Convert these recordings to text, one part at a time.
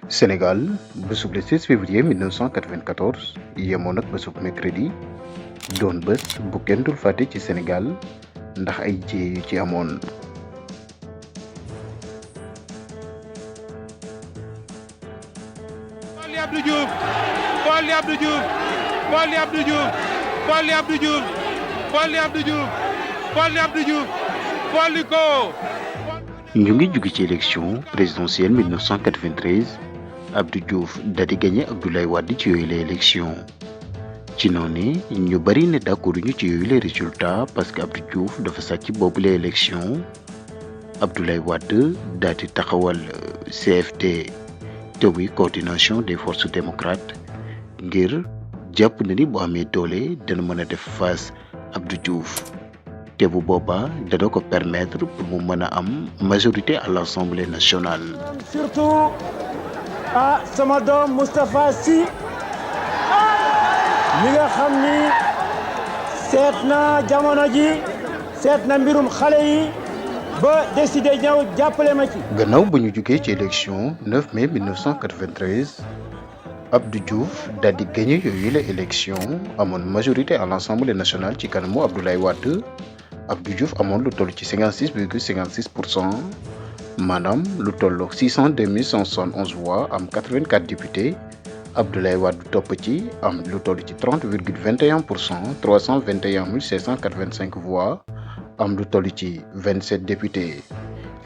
Sénégal bésub le 16 février 1994 yemoon ak bésub mercredi doon bés bu kenn dul fàtte ci Sénégal ndax ay jéye yu ci amoon. Folli Abdou Diouf Folli Abdou Diouf Folli Abdou Diouf Folli Abdou Diouf Folli Abdou Diouf Folli Abdou Diouf folli ko. ñu ngi jóge ci élection présidentielle 1993 Abdou Diouf daal di gagné Abdoulaye Wade ci yooyu la élection ci noonu ñu bari ne d'accord ñu ci yooyu les résultats parce que Abdou Diouf dafa sàcc boobu la élection Abdoulaye Wade daal di taxawal CFD te muy coordination des forces démocrates ngir jàpp na ni bu amee doole dana mën a def face Abdou Diouf te bu boobaa dana ko permettre pour mu mën a am majorité à l'Assemblée nationale. surtout sama doom Moustapha Sy mi nga xam ni seet na jamono ji seet na mbirum xale yi ba décidé ñëw jàppale ma ci. gannaaw ba ñu jugee ci élection 9 mai 1993 Abdou Diouf daal di gagné yooyu la élection amoon majorité à l'Assemblée nationale ci kanamu Abdoulaye Wade Abdou Diouf amoon lu toll ci 56,56% maanaam lu toll 602 171 voix am 84 députés Abdoulaye Wade topp ci am lu toll ci 30,21% 321 585 voix am lu toll ci 27 députés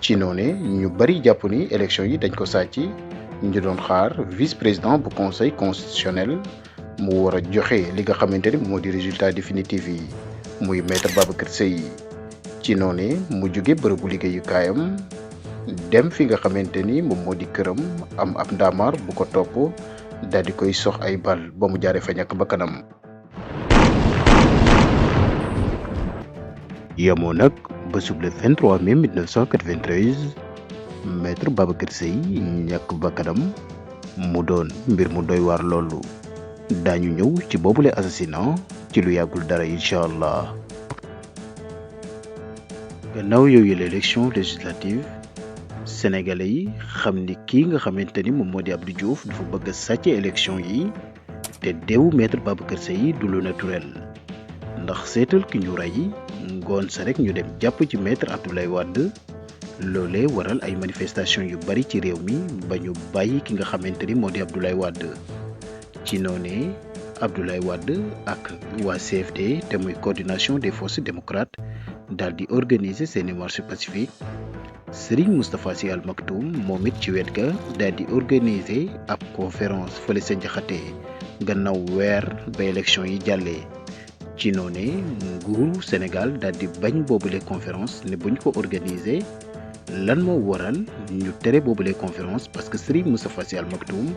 ci noone ñu bari jàpp ni élection yi dañ ko sàcc ñu doon xaar vice-président bu conseil constitutionnel mu war a joxe li nga xamante ni moo di résultat définitif yi muy maître Babacar Seye ci noone mu jóge bërëbu liggéeyukaayam dem fi nga xamante ni moom moo di këram am ab ndaamaar bu ko topp daal di koy sox ay bal ba mu jaaree fa ñàkk bakkanam. yemoo nag bésub le 23 mai 1993 maître Babacar Seye ñàkk bakkanam mu doon mbir mu doy waar loolu daañu ñëw ci boobule assassinat ci lu yàggul dara incha allah. gannaaw yooyu l'élection législative sénégalais yi xam ni kii nga xamante ni moom moo di Abdou Diouf dafa bëgg a sàcc élection yi te deewu maître Babacar Seye du lu naturel ndax seetal ki ñu rey ngoon sa rek ñu dem jàpp ci maître Abdoulaye Wade loolee waral ay manifestation yu bari ci réew mi ba ñu bàyyi ki nga xamante ni moo di Abdoulaye Wade ci noonee Abdoulaye Wade ak waa CFD te muy coordination des forces démocrates daal di organiser seeni marche pacifique Serigne Moustapha Sy Al Maktoum moom it ci wet ga daal di organiser ab conférence fële sa Njaxate gannaaw weer ba élection yi jàllee ci noonee nguuru Sénégal daal di bañ boobule conférence ne buñ ko organiser lan moo waral ñu tere boobule conférence parce que Serigne Moustapha Sy Al Maktoum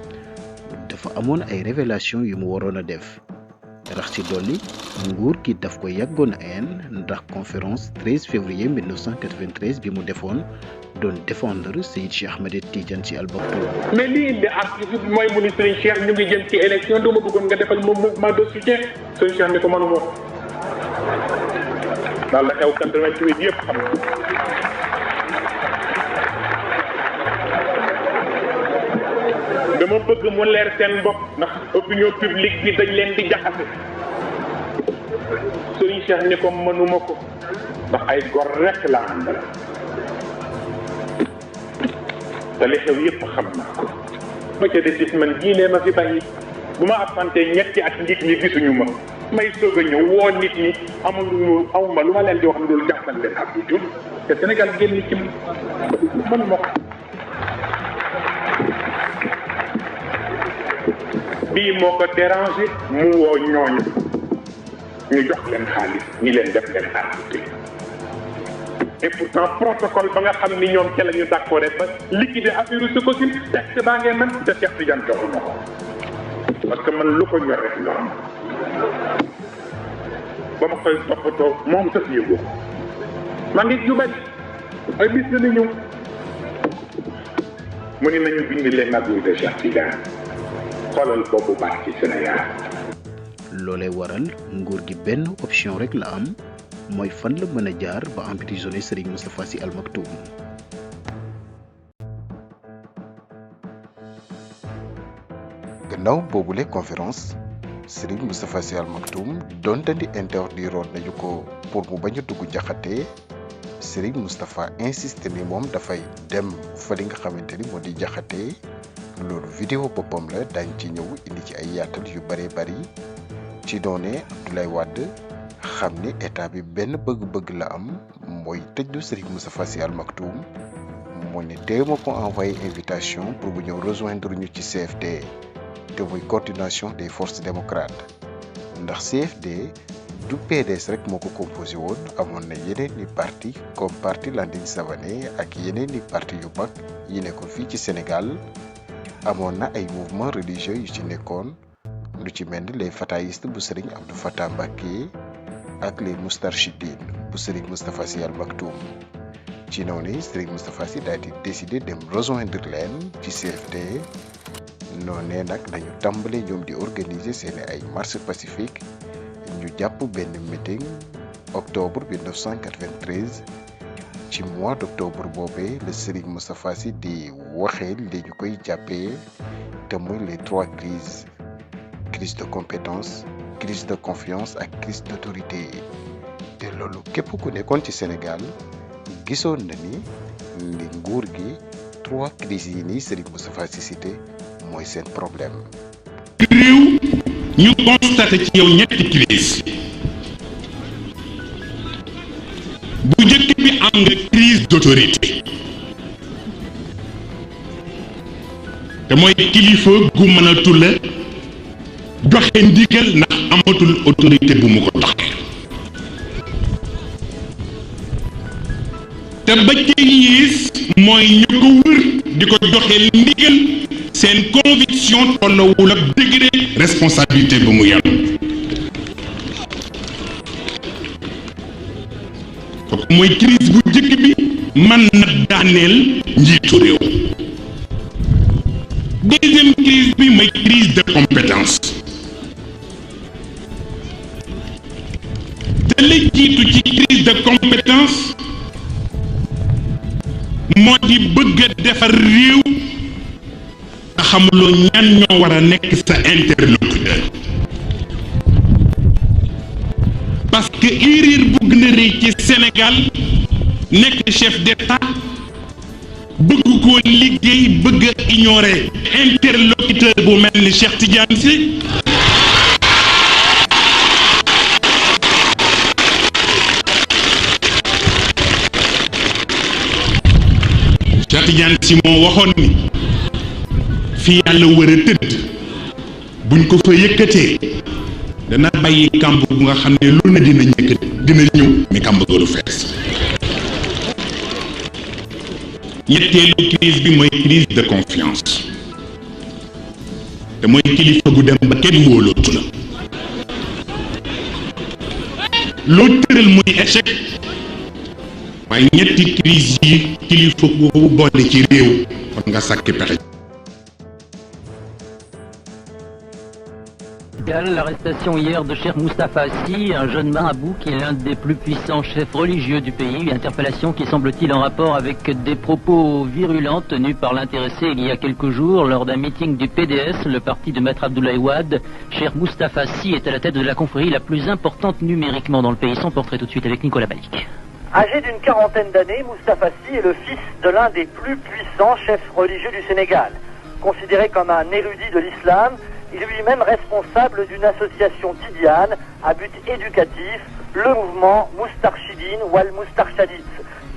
dafa amoon ay révélation yu mu waroon a def rax ci dolli nguur gi daf ko yàggoon a ndax conférence 13 février 1993 bi mu defoon doon défendre Seydi Cheikh Ahmed Tidiane Sy Al Maktoum. mais lii indi article mooy mu ni Serigne Cheikh ñu ngi jëm ci élection dama bëggoon nga defal moom mouvement de soutien Serigne Cheikh ni ko mënu ma daal la xew 88 yëpp xam dama bëgg mu leer seen bopp ndax opinion publique bi dañ leen di jaxase Serigne Cheikh ni ko mënuma ko ndax ay gor rek la àndal te li xew yëpp xam naa ko ba ca des man diine ma fi bàyyi bu ma absente ñetti at nit ñi gisuñu ma may soog a ñëw woo nit ñi amuma lu ma leen di wax lu dul jàppal leen Abdou Diouf te Sénégal génn ci mënuma ko bii moo ko dérangé mu woo ñooñu ñu jox leen xaalis ñi leen def leen arbitre et pourtant protocole ba nga xam ni ñoom ca la ñu d'accord ba liquider affaire su ko sin texte baa ngeen man te Cheikh Tidiane joxu ma ko parce que man lu ko ñor rek ñor ba ma koy toppatoo moom sax yëgoo maa ngi jubal ay bis dana ñëw mu ni nañu bind leen maguy de Cheikh Tidiane xoolal boobu baax ci Sénégal. loolee waral nguur gi benn option rek la am mooy fan la mën a jaar ba emprisonné Serigne Moustapha Sy Al Maktoum. gannaaw boobule conférence Serigne Moustapha Sy Al Maktoum donte di interdiroon nañu ko pour mu bañ a dugg jaxate Serigne Moustapha insisté ni moom dafay dem fa li nga xamante ni moo di jaxate loolu vidéo boppam la dañ ci ñëw indi ci ay yaatal yu bëree bëri ci doone Abdoulaye Wade xam ni état bi benn bëgg-bëgg la am mooy tëjlu Serigne Moustapha Sy Al Maktoum moo ne tey ma ko envoyé invitation pour bu ñëw rejoindre ñu ci CFD te muy coordination des forces démocrates ndax CFD du PDS rek moo ko composé woon amoon na yeneen ni parti comme parti Landing Savané ak yeneen ni parti yu mag yi nekkoon fii ci Sénégal amoon na ay mouvement religieux yu ci nekkoon lu ci mel ni les fatayistes bu Serigne Abdou Fatah Mbacké ak les Moustarchidine bu Serigne Moustapha Sy Al Maktoum ci noonu Serigne Moustapha Sy daal di décider dem rejoindre leen ci CFD noonee nag dañu tàmbale ñoom di organiser seeni ay marche pacifique ñu jàpp benn meeting octobre 1993 ci mois d'octobre boobee le Serigne Moustapha Sy di waxee li ñu koy jàppee te muy les 3 crises: crise de compétence, crise de confiance ak crise d'autorité. te loolu képp ku nekkoon ci Sénégal gisoon na ni nguur gi 3 crises yi nii Serigne Moustapha Sy cité mooy seen problème. réew ñu constaté ci yow ñetti crise bu njëkk bi am nga crise d'autorité te mooy kilifa gu mënatul la joxe ndigal ndax amatul autorité bu mu ko tax te ba ca yiis mooy ñu ko wër di ko joxe ndigal seen conviction tolloowul ak degré responsabilité bu mu yam kooku mooy crise bu njëkk bi mën na daaneel njiitu réew. Deuxième crise bi mooy crise de compétence te la jiitu ci crise de compétence moo di bëgg a defar réew nga xamuloo ñan ñoo war a nekk sa interlocuteur parce que erreur bu gën a rëy ci Sénégal nekk chef d'État bëgg koo liggéey bëgg a ignorer interlocuteur bu mel ni Cheikh Tidiane Sy Cheikh Tidiane Sy moo waxoon ni fi yàlla war a tëdd buñ ko fa yëkkatee dana bàyyi kàmb bu nga xam ne lu ne dina ñëw mi kàmb ga du fees. ñetteelu crise bi mooy crise de confiance te mooy kilifa gu dem ba kenn wóolootu la loo tëral muy échec waaye ñetti crise yi kilifa gu boole ci réew kon nga sàkki pexe. L'arrestation hier de Cheikh Moustapha Sy, un jeune marabout qui est l'un des plus puissants chefs religieux du pays. Une interpellation qui semble-t-il en rapport avec des propos virulents tenus par l'intéressé il y a quelques jours lors d'un meeting du PDS, le parti de Maître Abdoulaye Wade. Cheikh Moustapha Sy est à la tête de la confrérie la plus importante numériquement dans le pays. Son portrait tout de suite avec Nicolas Balik. Âgé d'une quarantaine d'années, Moustapha Sy est le fils de l'un des plus puissants chefs religieux du Sénégal. Considéré comme un érudit de l'islam, il est lui-même responsable d'une association tidiane à but éducatif, le mouvement Moustarchidine ou Al-Moustarchadit,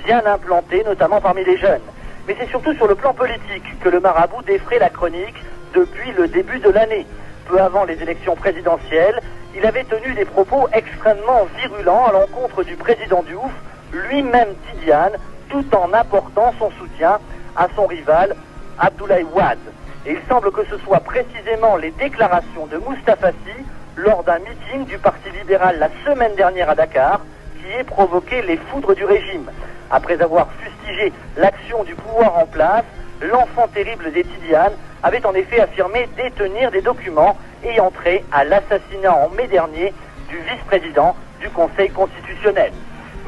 bien implanté notamment parmi les jeunes. Mais c'est surtout sur le plan politique que le marabout défraie la chronique depuis le début de l'année. Peu avant les élections présidentielles, il avait tenu des propos extrêmement virulents à l'encontre du président Diouf, lui-même tidiane, tout en apportant son soutien à son rival Abdoulaye Wade. Et il semble que ce soit précisément les déclarations de Moustapha Sy lors d'un meeting du Parti libéral la semaine dernière à Dakar qui ait provoqué les foudres du régime. Après avoir fustigé l'action du pouvoir en place, l'enfant terrible des Tidianes avait en effet affirmé détenir des documents ayant trait à l'assassinat en mai dernier du vice-président du Conseil constitutionnel.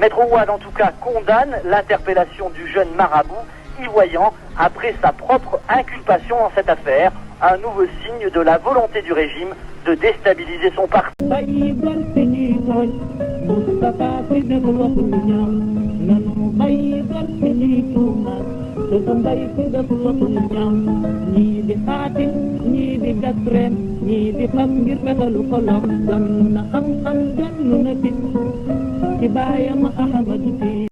Maître Wade, en tout cas, condamne l'interpellation du jeune marabout y voyant, après sa propre inculpation dans cette affaire, un nouveau signe de la volonté du régime de déstabiliser son parti. Ci baayam Ahmadu